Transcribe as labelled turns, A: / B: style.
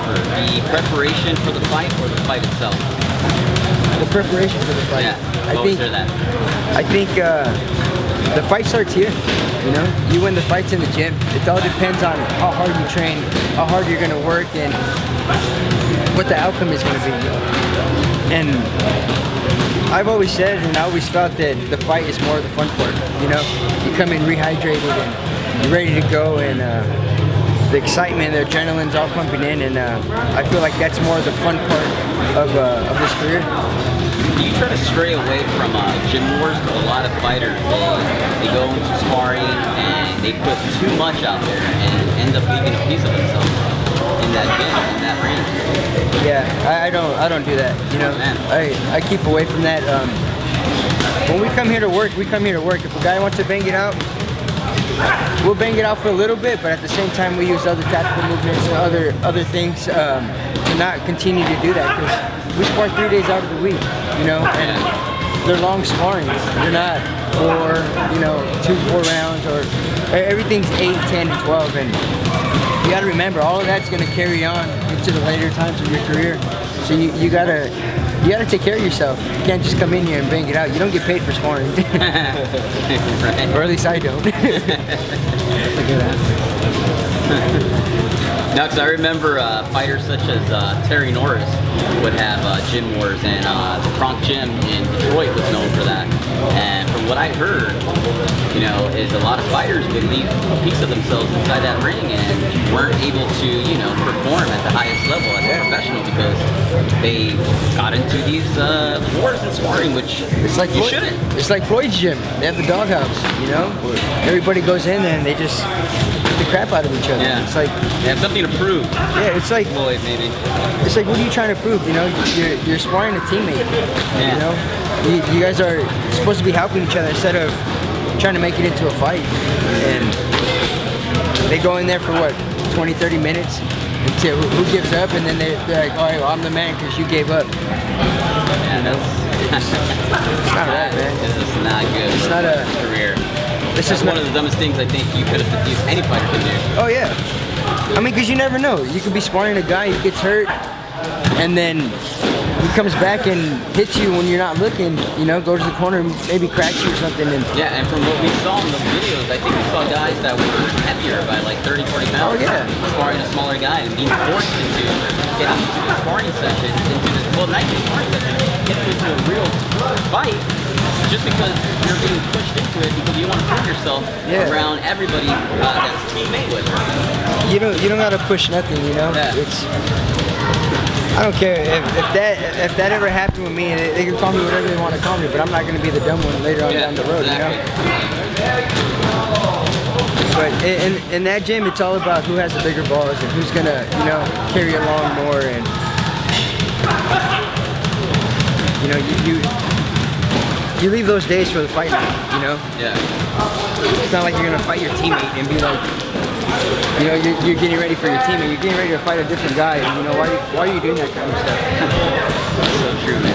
A: tougher, the preparation for the fight or the fight itself?
B: The preparation for the fight.
A: Yeah,
B: I think the fight starts here. You know, you win the fights in the gym. It all depends on how hard you train, how hard you're gonna work, and what the outcome is gonna be. And I've always said, and I always felt that the fight is more the fun part. You know, you come in rehydrated and you're ready to go, and the excitement, the adrenaline's all pumping in, and I feel like that's more the fun part of this career.
A: Do you try to stray away from gym wars? Because a lot of fighters, they go into sparring and they put too much out there and end up leaving a piece of themselves in that gym, in that ring.
B: Yeah, I don't do that. You know, I keep away from that. When we come here to work, we come here to work. If a guy wants to bang it out, we'll bang it out for a little bit, but at the same time we use other tactical movements and other things to not continue to do that, because we spar 3 days out of the week, you know, and they're long sparrings. They're not 2-4 rounds, or everything's 8, 10, and 12, and you got to remember all of that's going to carry on into the later times of your career. So you gotta take care of yourself. You can't just come in here and bang it out. You don't get paid for sparring.
A: Right.
B: Or at least I don't. That's a good answer.
A: No, because I remember fighters such as Terry Norris would have gym wars, and the Bronx Gym in Detroit was known for that. And from what I heard, you know, is a lot of fighters would leave a piece of themselves inside that ring and weren't able to, you know, perform at the highest level as a professional because they got into these wars and sparring, which you shouldn't.
B: It's like Floyd's gym. They have the doghouse, you know? Everybody goes in there and they just beat the crap out of each other.
A: Yeah.
B: It's like
A: they have something to prove.
B: Yeah, it's like
A: Floyd, maybe.
B: It's like, what are you trying to prove? You know, you're sparring a teammate.
A: Yeah.
B: You know, you guys are supposed to be helping each other instead of trying to make it into a fight. And they go in there for what, 20, 30 minutes until who gives up, and then they're like, all right, well, I'm the man because you gave up.
A: Yeah, that's
B: it's not right, man.
A: It's not good.
B: It's not a
A: career.
B: This
A: That's
B: is
A: one of the dumbest things I think you could have, any fighter could do.
B: Oh yeah. I mean, because you never know. You could be sparring a guy who gets hurt, and then he comes back and hits you when you're not looking, you know, goes to the corner and maybe cracks you or something. And
A: yeah, and from what we saw in the videos, I think we saw guys that were heavier by like 30, 40 pounds.
B: Oh, yeah.
A: Sparring a smaller guy and being forced into getting into the sparring session, not even sparring session, getting into a real fight, just because you're being pushed into it because you want to prove yourself around everybody that's Team Mayweather.
B: You don't gotta push nothing, you know.
A: Yeah.
B: I don't care if that ever happened with me. They can call me whatever they want to call me, but I'm not gonna be the dumb one later on down the road, you know. But in that gym, it's all about who has the bigger balls and who's gonna, you know, carry along more, and you know, you leave those days for the fight night, you know?
A: Yeah.
B: It's not like you're gonna fight your teammate and be like, you know, you're getting ready for your teammate. You're getting ready to fight a different guy, and you know, why are you doing that kind of stuff?
A: That's so true, man.